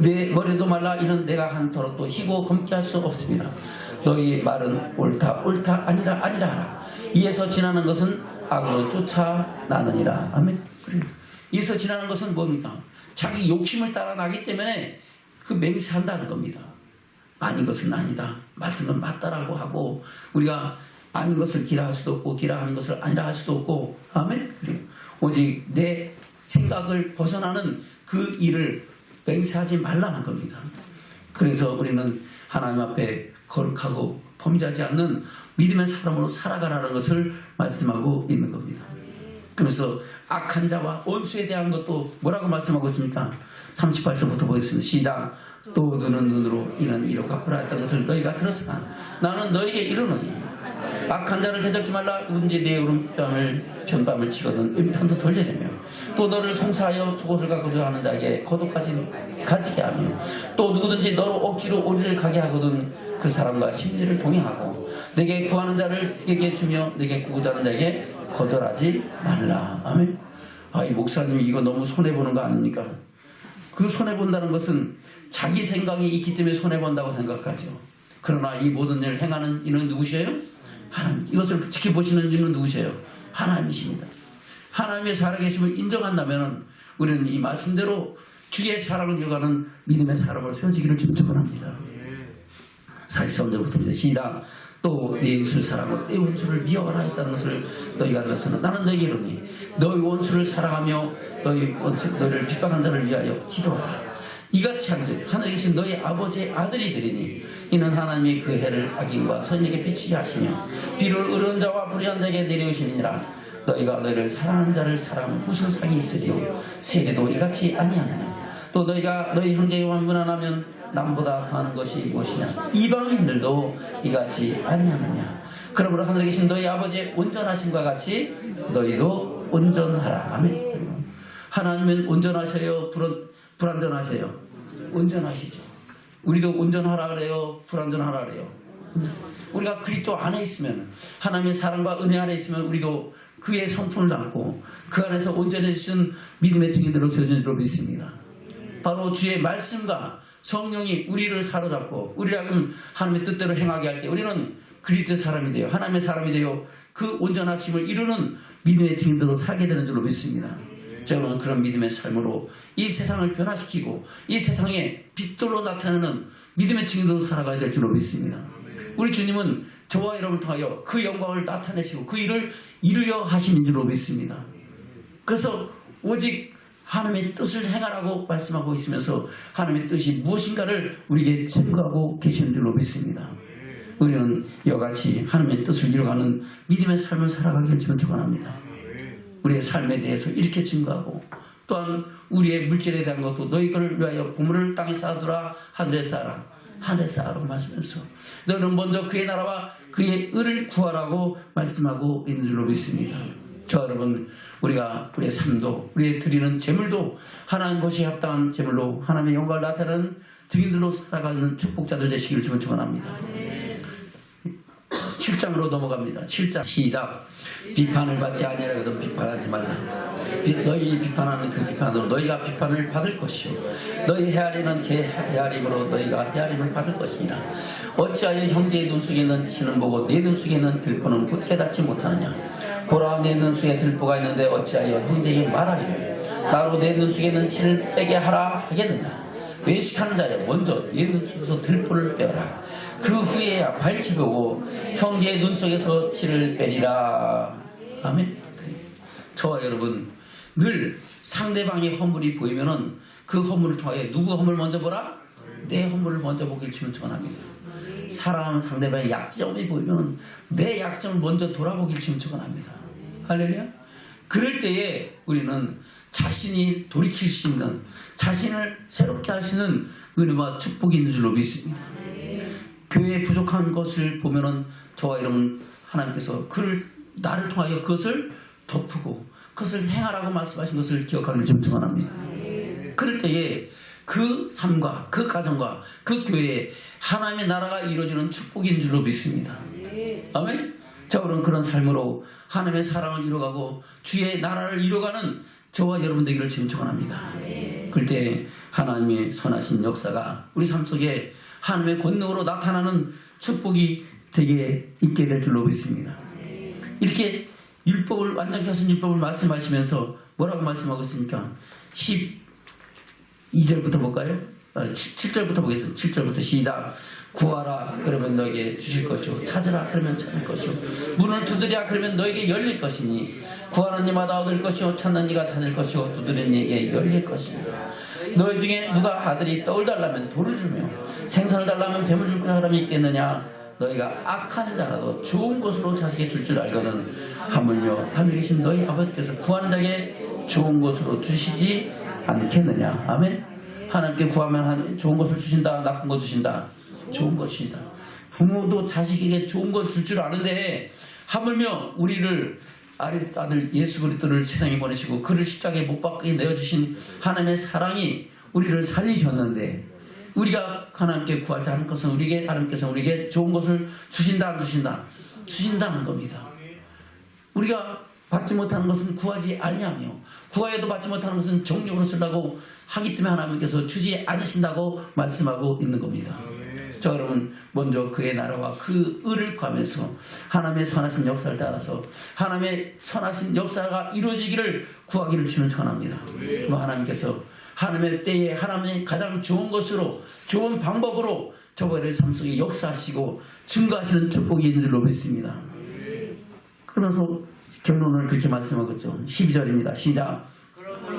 내 머리도 말라 이는 내가 한 도로 희고 검게 할 수 없습니다. 너희 말은 옳다 아니라 하라. 이에서 지나는 것은 악으로 쫓아나느니라. 아멘. 이에서 지나는 것은 뭡니까? 자기 욕심을 따라 나기 때문에 그 맹세한다는 겁니다. 아닌 것은 아니다, 맞은 건 맞다라고 하고 우리가 아닌 것을 기라 할 수도 없고 기라 하는 것을 아니라 할 수도 없고 아멘. 오직 내 생각을 벗어나는 그 일을 맹세하지 말라는 겁니다. 그래서 우리는 하나님 앞에 거룩하고 범죄하지 않는 믿음의 사람으로 살아가라는 것을 말씀하고 있는 겁니다. 그래서 악한 자와 원수에 대한 것도 뭐라고 말씀하고 있습니까? 38절부터 보겠습니다. 시작. 또 눈은 눈으로 이는 이로 갚으라 했던 것을 너희가 들었으나 나는 너희에게 이르노니 악한 자를 대적지 말라. 누군지 내 오른뺨을 전뺨을 치거든 왼편도 돌려내며 또 너를 송사하여 속옷을 갖고자 하는 자에게 겉옷까지 가지게 하며 또 누구든지 너로 억지로 오리를 가게 하거든 그 사람과 심리를 동행하고 내게 구하는 자를에게 주며 내게 구하는 자에게 거절하지 말라. 아멘. 이 목사님 이거 너무 손해보는 거 아닙니까? 그 손해본다는 것은 자기 생각이 있기 때문에 손해본다고 생각하죠. 그러나 이 모든 일을 행하는 이는 누구시에요? 하나님. 이것을 지켜보시는 이는 누구시에요? 하나님이십니다. 하나님의 살아계심을 인정한다면 우리는 이 말씀대로 주의 사랑을 이어가는 믿음의 사람을 세워지기를 축원합니다. 43절부터 시작. 또 내 이웃을 사랑하고 내 원수를 미워하라 했다는 것을 너희가 들었으나 나는 너희에게 이르니 너희 원수를 사랑하며 너희를 핍박한 자를 위하여 기도하라. 이같이 한즉 하늘에 계신 너희 아버지의 아들이 되리니 이는 하나님이 그 해를 악인과 선인에게 비치게 하시며 비를 의로운 자와 불의한 자에게 내려오시느니라. 너희가 너희를 사랑하는 자를 사랑하면 무슨 상이 있으리요 세리도 이같이 아니하느냐. 또 너희가 너희 형제와 무난하면 남보다 더하는 것이 무엇이냐. 이방인들도 이같이 아니하느냐. 그러므로 하늘에 계신 너희 아버지의 온전하심과 같이 너희도 온전하라. 아멘. 하나님은 온전하세요? 불완전하세요? 온전하시죠. 우리도 온전하라 그래요? 불완전하라 그래요? 우리가 그리스도 안에 있으면 하나님의 사랑과 은혜 안에 있으면 우리도 그의 성품을 담고 그 안에서 온전해지신 믿음의 증인들로 세워진 줄로 믿습니다. 바로 주의 말씀과 성령이 우리를 사로잡고 우리라면 하나님의 뜻대로 행하게 할 때 우리는 그리스도의 사람이 되어 하나님의 사람이 되어 그 온전하심을 이루는 믿음의 증인들로 살게 되는 줄로 믿습니다. 저는 그런 믿음의 삶으로 이 세상을 변화시키고 이 세상에 빛들로 나타나는 믿음의 증인으로 살아가야 될 줄로 믿습니다. 우리 주님은 저와 여러분을 통하여 그 영광을 나타내시고 그 일을 이루려 하시는 줄로 믿습니다. 그래서 오직 하나님의 뜻을 행하라고 말씀하고 있으면서 하나님의 뜻이 무엇인가를 우리에게 증거하고 계시는 줄로 믿습니다. 우리는 이같이 하나님의 뜻을 이루어가는 믿음의 삶을 살아가기를 축원합니다. 우리의 삶에 대해서 이렇게 증거하고 또한 우리의 물질에 대한 것도 너희를 위하여 보물을 땅에 쌓아두라 하늘에 쌓아라. 하늘에 쌓으라고 말씀하면서 너는 먼저 그의 나라와 그의 의를 구하라고 말씀하고 있는 줄로 믿습니다. 저 여러분, 우리가 우리의 삶도 우리의 드리는 제물도 하나님 것이 합당한 제물로 하나님의 영광을 나타내는 증인들로 살아가는 축복자들 되시기를 주님 축원합니다. 7장으로 넘어갑니다. 7장 시작. 비판을 받지 아니하거든 비판하지 말라. 너희 비판하는 그 비판으로 너희가 비판을 받을 것이요 너희 헤아리는 그 헤아림으로 너희가 헤아림을 받을 것이니라. 어찌하여 형제의 눈 속에 있는 티는 보고 내 눈 속에 있는 들보는 곧 깨닫지 못하느냐. 보라, 내 눈 속에 들보가 있는데 어찌하여 형제에게 말하기를 나로 내 눈 속에 있는 티를 빼게 하라 하겠느냐. 외식하는 자여, 먼저 내 눈 속에서 들보를 빼어라. 그 후에야 밝히고 형제의 눈 속에서 티를 빼리라. 아멘. 저와 여러분, 늘 상대방의 허물이 보이면은 그 허물을 통하여 누구 허물 먼저 보라? 내 허물을 먼저 보길 주면 축원합니다. 사람 상대방의 약점이 보이면 내 약점을 먼저 돌아보길 주면 축원합니다. 할렐루야. 그럴 때에 우리는 자신이 돌이킬 수 있는, 자신을 새롭게 하시는 은혜와 축복이 있는 줄로 믿습니다. 교회에 부족한 것을 보면은 저와 여러분, 하나님께서 나를 통하여 그것을 덮고 그것을 행하라고 말씀하신 것을 기억하기를 좀 축원합니다. 그럴 때에 그 삶과 그 가정과 그 교회에 하나님의 나라가 이루어지는 축복이 있는 줄로 믿습니다. 아멘. 자, 그럼 그런 삶으로 하나님의 사랑을 이루어가고 주의 나라를 이루어가는 저와 여러분 되기를 지금 축원합니다. 그럴 때 하나님의 선하신 역사가 우리 삶 속에 하나님의 권능으로 나타나는 축복이 되게 있게 될 줄로 믿습니다. 이렇게 율법을 완전케 하신 율법을 말씀하시면서 뭐라고 말씀하고 있습니까? 12절부터 볼까요? 7절부터 보겠습니다. 7절부터 시작. 구하라 그러면 너에게 주실 것이요 찾으라 그러면 찾을 것이요 문을 두드리라 그러면 너에게 열릴 것이니 구하는 이마다 얻을 것이요 찾는 이가 찾을 것이요 두드리는 이에게 열릴 것입니다. 너희 중에 누가 아들이 떡을 달라면 돌을 주며 생선을 달라면 뱀을 줄 사람이 있겠느냐. 너희가 악한 자라도 좋은 것으로 자식에게 줄 줄 알거든 하물며 하늘에 계신 너희 아버지께서 구하는 자에게 좋은 것으로 주시지 않겠느냐. 아멘. 하나님께 구하면 좋은 것을 주신다. 나쁜 것 주신다. 좋은 것 주신다. 부모도 자식에게 좋은 것 줄 줄 아는데 하물며 우리를 아들 예수 그리스도를 세상에 보내시고 그를 십자가에 못 박게 내어주신 하나님의 사랑이 우리를 살리셨는데 우리가 하나님께 구할 때 하는 것은 하나님께서 우리에게 좋은 것을 주신다 안 주신다? 주신다는 겁니다. 우리가 받지 못하는 것은 구하지 아니하며 구하여도 받지 못하는 것은 정욕으로 주려고 하기 때문에 하나님께서 주지 않으신다고 말씀하고 있는 겁니다. 자, 여러분, 먼저 그의 나라와 그 의를 구하면서 하나님의 선하신 역사를 따라서 하나님의 선하신 역사가 이루어지기를 구하기를 주는 축원합니다. 하나님께서 하나님의 때에 하나님의 가장 좋은 것으로 좋은 방법으로 저번의 삶 속에 역사하시고 증거하시는 축복이 있는 줄로 믿습니다. 그래서 결론을 그렇게 말씀하고 있죠. 12절입니다. 시작.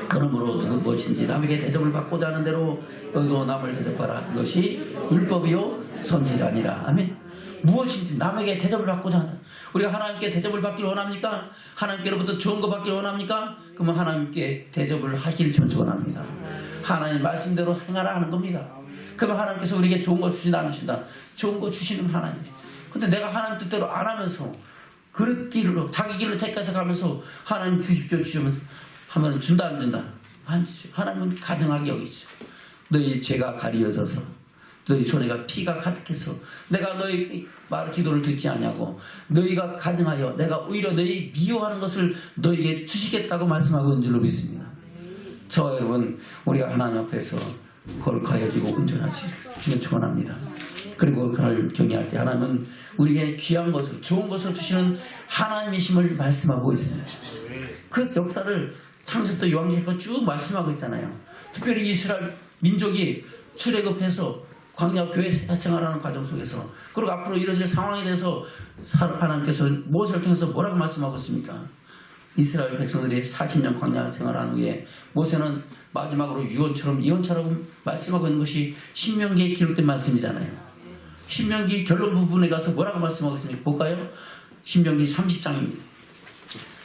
그러므로 누구 무엇인지 남에게 대접을 받고자 하는 대로 너도 남을 대접하라. 이것이 율법이요 선지자니라. 아멘. 무엇인지 남에게 대접을 받고자 한다. 우리가 하나님께 대접을 받기를 원합니까? 하나님께로부터 좋은 거 받기를 원합니까? 그러면 하나님께 대접을 하기를 원합니다. 하나님 말씀대로 행하라 하는 겁니다. 그러면 하나님께서 우리에게 좋은 거 주신다 안 주신다? 좋은 거 주시는 하나님. 근데 내가 하나님 뜻대로 안 하면서 그 길로 자기 길로 택해서 가면서 하나님 주십시오 주시면 하면 준다 안 준다? 하나님은 가증하게 여기시죠. 너희 죄가 가리어져서 너희 손에가 피가 가득해서 내가 너희 말 기도를 듣지 않냐고 너희가 가증하여 내가 오히려 너희 미워하는 것을 너희에게 주시겠다고 말씀하고 있는 줄로 믿습니다. 저 여러분, 우리가 하나님 앞에서 거룩하여지고 온전하지 주는 축원합니다. 그리고 그를 경외할 때 하나님은 우리에게 귀한 것을 좋은 것을 주시는 하나님이심을 말씀하고 있습니다. 그 역사를 창세부터 요한계시록 쭉 말씀하고 있잖아요. 특별히 이스라엘 민족이 출애굽해서 광야 교회 생활하는 과정 속에서 그리고 앞으로 이루어질 상황에 대해서 하나님께서 모세를 통해서 뭐라고 말씀하고 있습니까? 이스라엘 백성들이 40년 광야 생활한 후에 모세는 마지막으로 예언처럼 말씀하고 있는 것이 신명기에 기록된 말씀이잖아요. 신명기 결론 부분에 가서 뭐라고 말씀하고 있습니까? 볼까요? 신명기 30장입니다.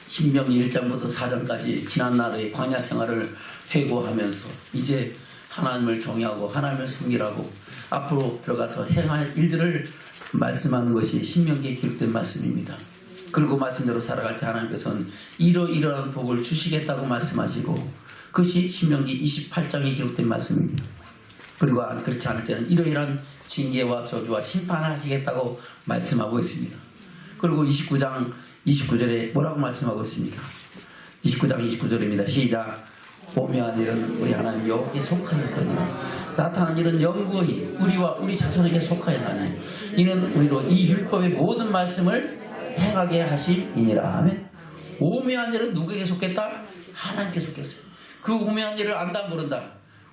신명기 1장부터 4장까지 지난 날의 광야 생활을 회고하면서 이제 하나님을 경외하고 하나님을 섬기라고 앞으로 들어가서 행할 일들을 말씀하는 것이 신명기에 기록된 말씀입니다. 그리고 말씀대로 살아갈 때 하나님께서는 이러이러한 복을 주시겠다고 말씀하시고 그것이 신명기 28장에 기록된 말씀입니다. 그리고 그렇지 않을 때는 이러이러한 징계와 저주와 심판을 하시겠다고 말씀하고 있습니다. 그리고 29장 29절에 뭐라고 말씀하고 있습니까? 29장 29절입니다. 시작. 오묘한 일은 우리 하나님 여호와께 속하였거니와 나타난 일은 영구히 우리와 우리 자손에게 속하였나니 이는 우리로 이 율법의 모든 말씀을 행하게 하심이니라. 아멘. 오묘한 일은 누구에게 속했다? 하나님께 속했어요. 그 오묘한 일을 안다 모른다.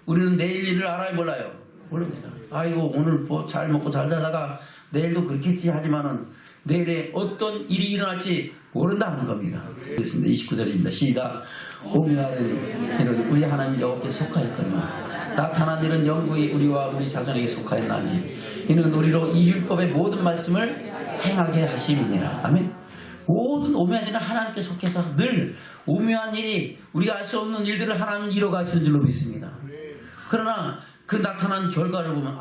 우리는 내일 일을 알아요 몰라요? 모릅니다. 아이고 오늘 뭐 잘 먹고 잘 자다가 내일도 그렇겠지 하지만은 내일에 어떤 일이 일어날지 모른다 하는 겁니다. 그렇습니다. 29절입니다. 시작. 오묘한 일은 우리 하나님 여호와께 속하였거니와 나타난 일은 영구히 우리와 우리 자손에게 속하였나니 이는 우리로 이 율법의 모든 말씀을 행하게 하심이니라. 아멘. 모든 오묘한 일은 하나님께 속해서 늘 오묘한 일이 우리가 알 수 없는 일들을 하나님은 이뤄가시는 줄로 믿습니다. 그러나 그 나타난 결과를 보면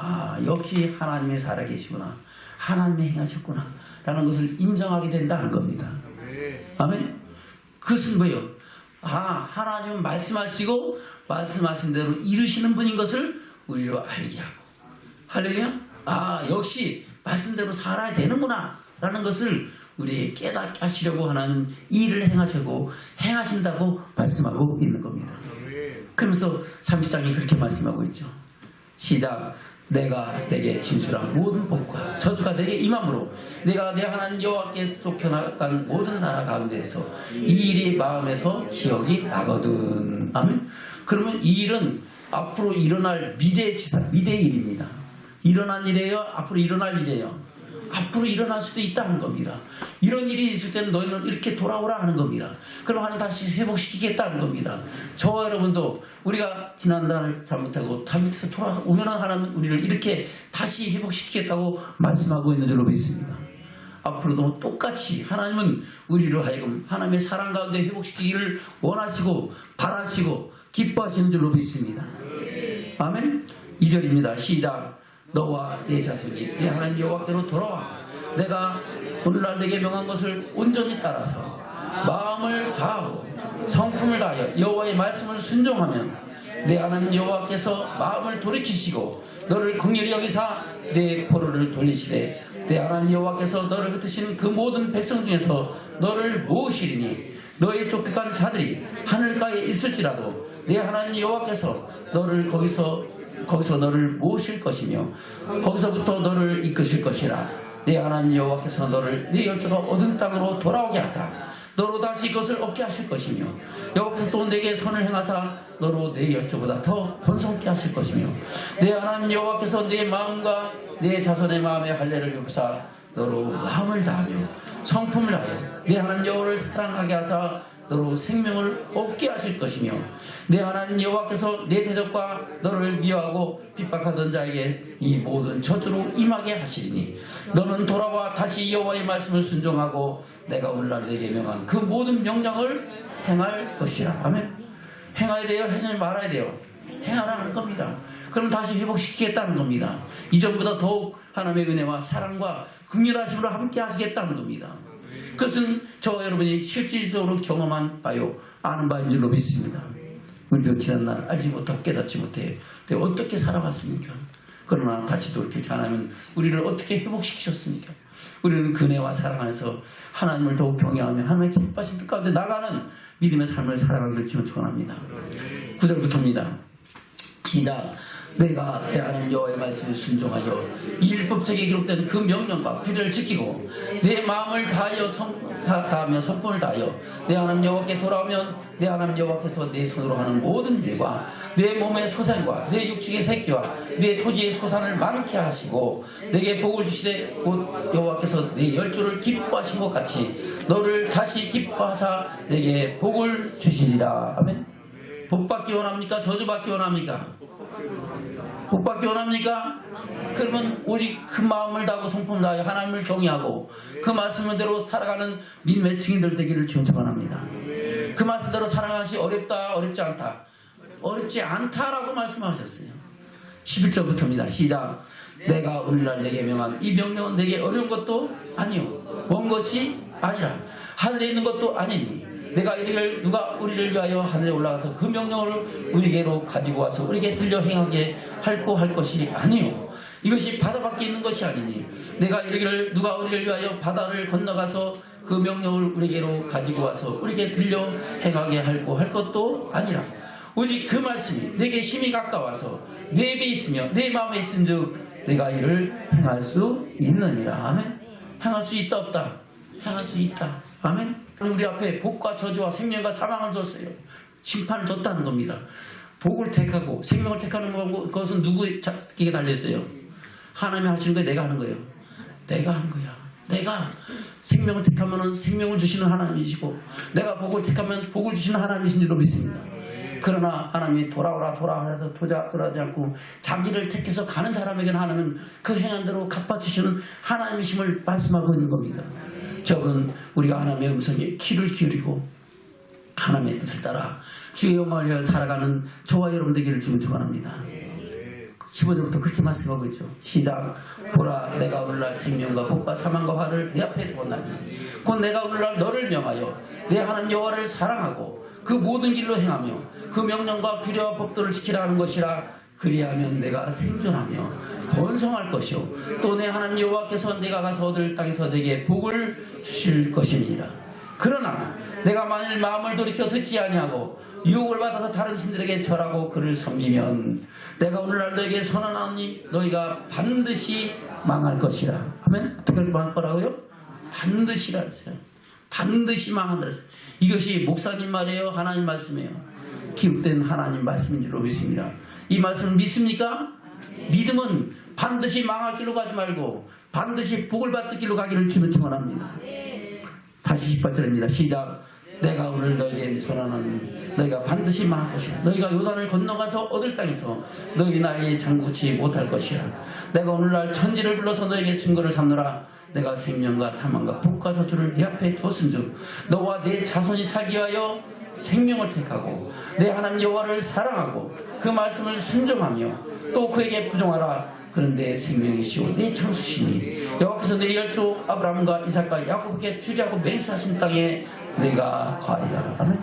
역시 하나님이 살아계시구나, 하나님이 행하셨구나 라는 것을 인정하게 된다는 겁니다. 아멘. 그것은 뭐예요? 하나님은 말씀하시고 말씀하신 대로 이루시는 분인 것을 우리로 알게 하고, 할렐루야. 역시 말씀대로 살아야 되는구나 라는 것을 우리에게 깨닫게 하시려고 하나님 일을 행하시고 행하신다고 말씀하고 있는 겁니다. 그러면서 30장이 그렇게 말씀하고 있죠. 시작. 내가 내게 진술한 모든 복과 저주가 내게 임함으로 내가 내 하나님 여호와께 쫓겨나간 모든 나라 가운데에서 이 일이 마음에서 기억이 나거든. 아멘. 그러면 이 일은 앞으로 일어날 미래의 일입니다. 일어난 일이에요? 앞으로 일어날 일이에요? 앞으로 일어날 수도 있다는 겁니다. 이런 일이 있을 때는 너희는 이렇게 돌아오라 하는 겁니다. 그럼 하나님 다시 회복시키겠다는 겁니다. 저와 여러분도 우리가 지난날 잘못하고 잘못해서 돌아오면 하나님은 우리를 이렇게 다시 회복시키겠다고 말씀하고 있는 줄로 믿습니다. 앞으로도 똑같이 하나님은 우리로 하여금 하나님의 사랑 가운데 회복시키기를 원하시고 바라시고 기뻐하시는 줄로 믿습니다. 아멘. 2절입니다. 시작. 너와 내 자손이 내 하나님 여호와께로 돌아와 내가 오늘날 내게 명한 것을 온전히 따라서 마음을 다하고 성품을 다하여 여호와의 말씀을 순종하면 내 하나님 여호와께서 마음을 돌이키시고 너를 긍휼히 여기사 내 포로를 돌리시되 내 하나님 여호와께서 너를 흩으신 그 모든 백성 중에서 너를 모으시리니 너의 쫓겨간 자들이 하늘가에 있을지라도 내 하나님 여호와께서 너를 거기서 너를 모으실 것이며 거기서부터 너를 이끄실 것이라. 내 하나님 여호와께서 너를 네 열조가 얻은 땅으로 돌아오게 하사 너로 다시 그것을 얻게 하실 것이며 여호와께서 또 내게 선을 행하사 너로 네 열조보다 더 번성케 하실 것이며 내 하나님 여호와께서 내 마음과 내 자손의 마음에 할례를 흡사 너로 마음을 다하며 성품을 다하여 내 하나님 여호와를 사랑하게 하사 너로 생명을 얻게 하실 것이며 내 하나님 여호와께서 내 대적과 너를 미워하고 핍박하던 자에게 이 모든 저주로 임하게 하시리니 너는 돌아와 다시 여호와의 말씀을 순종하고 내가 오늘날 내게 명한 그 모든 명령을 행할 것이라. 아멘. 행해야 돼요? 행하지 말아야 돼요? 행하라는 겁니다. 그럼 다시 회복시키겠다는 겁니다. 이전보다 더욱 하나님의 은혜와 사랑과 긍휼하심으로 함께 하시겠다는 겁니다. 그것은 저와 여러분이 실질적으로 경험한 바요, 아는 바인 줄로 믿습니다. 우리도 지난날 알지 못하고 깨닫지 못해 어떻게 살아갔습니까? 그러나 다시 돌이킬 때 하나님은 우리를 어떻게 회복시키셨습니까? 우리는 그네와 사랑 안에서 하나님을 더욱 경외하며 하나님의 기뻐하신 뜻 가운데 나가는 믿음의 삶을 살아가기를 주는 축원합니다. 9절부터입니다. 시작. 내가 내 하나님 여호와의 말씀을 순종하여 이 율법책에 기록된 그 명령과 규례를 지키고 내 마음을 다하며 성품을 다하여 내 하나님 여호와께 돌아오면 내 하나님 여호와께서 내 손으로 하는 모든 일과 내 몸의 소산과 내 육축의 새끼와 내 토지의 소산을 많게 하시고 내게 복을 주시되 곧 여호와께서 내 열조를 기뻐하신 것 같이 너를 다시 기뻐하사 내게 복을 주시리라. 아멘. 복받기 원합니까? 저주받기 원합니까? 복받기 원합니까? 그러면 오직 그 마음을 다하고 성품을 다하여 하나님을 경외하고 그 말씀대로 살아가는 믿음의 증인들 되기를 주는 축원합니다. 그 말씀대로 살아가는 것이 어렵다 어렵지 않다 어렵지 않다라고 말씀하셨어요. 11절부터입니다. 시작. 내가 오늘날 내게 명한 이 명령은 내게 어려운 것도 아니요 먼 것이 아니라 하늘에 있는 것도 아니니 내가 이르기를 누가 우리를 위하여 하늘에 올라가서 그 명령을 우리에게로 가지고 와서 우리에게 들려 행하게 할고 할 것이 아니요 이것이 바다 밖에 있는 것이 아니니 내가 이르기를 누가 우리를 위하여 바다를 건너가서 그 명령을 우리에게로 가지고 와서 우리에게 들려 행하게 할고 할 것도 아니라 오직 그 말씀이 내게 힘이 가까워서 내 입에 있으며 내 마음에 있은즉 내가 이를 행할 수 있느니라. 아멘. 행할 수 있다 없다? 행할 수 있다. 아멘. 우리 앞에 복과 저주와 생명과 사망을 줬어요. 심판을 줬다는 겁니다. 복을 택하고 생명을 택하는 것은 누구에게 달렸어요? 하나님이 하시는 거예요? 내가 하는 거예요? 내가 하는 거야. 내가 생명을 택하면 생명을 주시는 하나님이시고 내가 복을 택하면 복을 주시는 하나님이신 줄로 믿습니다. 그러나 하나님이 돌아오라 해서 돌아오지 않고 자기를 택해서 가는 사람에게는 하나님은 그 행한 대로 갚아주시는 하나님이심을 말씀하고 있는 겁니다. 저는 우리가 하나님의 음성에 귀를 기울이고 하나님의 뜻을 따라 주의 영광을 위하여 살아가는 저와 여러분 되기를 주님 축원합니다. 15절부터 그렇게 말씀하고 있죠. 시작. 보라 내가 오늘날 생명과 복과 사망과 화를 내 앞에 두었나니 곧 내가 오늘날 너를 명하여 내 하나님 여호와를 사랑하고 그 모든 길로 행하며 그 명령과 규례와 법도를 지키라 하는 것이라. 그리하면 내가 생존하며 번성할 것이요 또 내 하나님 여호와께서 내가 가서 얻을 땅에서 내게 복을 주실 것이니라. 그러나 내가 만일 마음을 돌이켜 듣지 아니하고 유혹을 받아서 다른 신들에게 절하고 그를 섬기면 내가 오늘날 너에게 선언하니 너희가 반드시 망할 것이라. 하면 어떻게 망할 거라고요? 반드시라 했어요. 반드시 망한다. 이것이 목사님 말이에요? 하나님 말씀이에요? 기록된 하나님 말씀인 줄로 믿습니다. 이 말씀을 믿습니까? 믿음은 반드시 망할 길로 가지 말고 반드시 복을 받을 길로 가기를 주는 축원합니다. 다시 18절입니다. 시작. 내가 오늘 너희에게 선언하니 너희가 반드시 망할 것이라. 너희가 요단을 건너가서 얻을 땅에서 너희 나라에 장구치 못할 것이라. 내가 오늘날 천지를 불러서 너희에게 증거를 삼노라. 내가 생명과 사망과 복과 저주를 네 앞에 두었은즉 너와 네 자손이 살기 위하여 생명을 택하고 내 하나님 여호와를 사랑하고 그 말씀을 순종하며 또 그에게 부정하라. 그런데 생명이시오 내 창수시니 여호와께서 내 열조 아브라함과 이삭과 야곱에게 주자고 맹세하신 땅에 내가 거하리라. 아멘.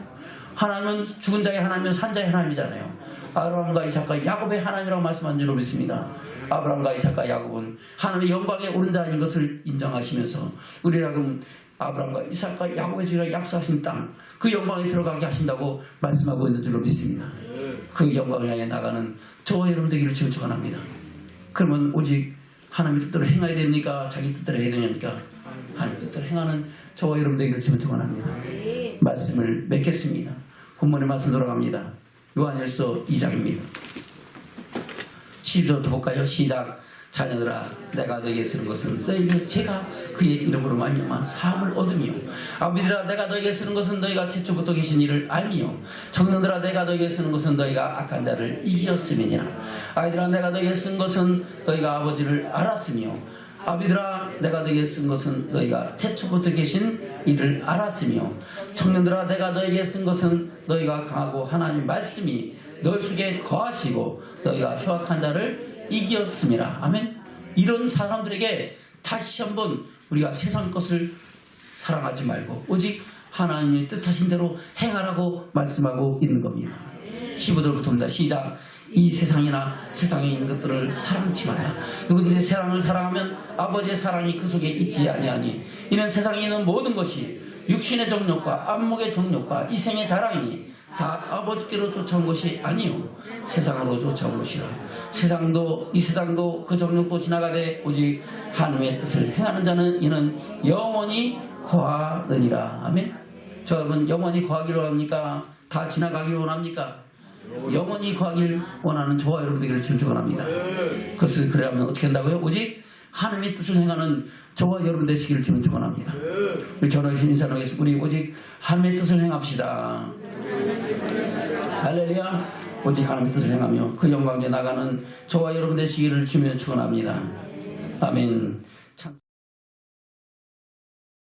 하나님은 죽은 자의 하나님은 산 자의 하나님이잖아요. 아브라함과 이삭과 야곱의 하나님이라고 말씀한 줄로 믿습니다. 아브라함과 이삭과 야곱은 하나님의 영광에 오른 자인 것을 인정하시면서 우리라고 아브라함과 이삭과 야곱의 주라 약속하신 땅 그 영광에 들어가게 하신다고 말씀하고 있는 줄로 믿습니다. 그 영광을 향해 나가는 저와 여러분 되기를 지금 축원합니다. 그러면 오직 하나님의 뜻대로 행해야 됩니까? 자기 뜻대로 해야 됩니까? 하나님의 뜻대로 행하는 저와 여러분 되기를 지금 축원합니다. 말씀을 맺겠습니다. 본문의 말씀 돌아갑니다. 요한일서 2장입니다. 12절부터 볼까요? 시작. 자녀들아 내가 너희에게 쓰는 것은 너희에게 제가 그의 이름으로 말미암아 사함을 얻으며 아비들아 내가 너희에게 쓰는 것은 너희가 태초부터 계신 이를 알미요 청년들아 내가 너희에게 쓰는 것은 너희가 악한 자를 이기었음이니라. 아이들아 내가 너희에게 쓴 것은 너희가 아버지를 알았으며 아비들아 내가 너희에게 쓴 것은 너희가 태초부터 계신 이를 알았으며 청년들아 내가 너희에게 쓴 것은 너희가 강하고 하나님 말씀이 너희 속에 거하시고 너희가 흉악한 자를 이기었음이라. 아멘. 이런 사람들에게 다시 한번 우리가 세상 것을 사랑하지 말고 오직 하나님의 뜻하신 대로 행하라고 말씀하고 있는 겁니다. 15절부터입니다. 시작. 이 세상이나 세상에 있는 것들을 사랑치 말라. 누구든지 세상을 사랑하면 아버지의 사랑이 그 속에 있지 아니하니 이는 세상에 있는 모든 것이 육신의 정욕과 안목의 정욕과 이생의 자랑이니 다 아버지께로 쫓아온 것이 아니요 세상으로 쫓아온 것이라. 이 세상도 그 정욕도 지나가되 오직 하나님의 뜻을 행하는 자는 이는 영원히 거하느니라. 아멘. 저 여러분 영원히 거하기를 원합니까? 다 지나가기를 원합니까? 영원히 거하길 원하는 저와 여러분 되기를 축원합니다. 그것을 그러려면 어떻게 한다고요? 오직 하나님의 뜻을 행하는 저와 여러분 되시기를 축원합니다. 우리 전하신 인사하겠습니다. 우리 오직 하나님의 뜻을 행합시다. 할렐루야. 오직 하나님의 뜻을 행하며 그 영광에 나가는 저와 여러분 되시기를 주며 축원합니다. 아멘.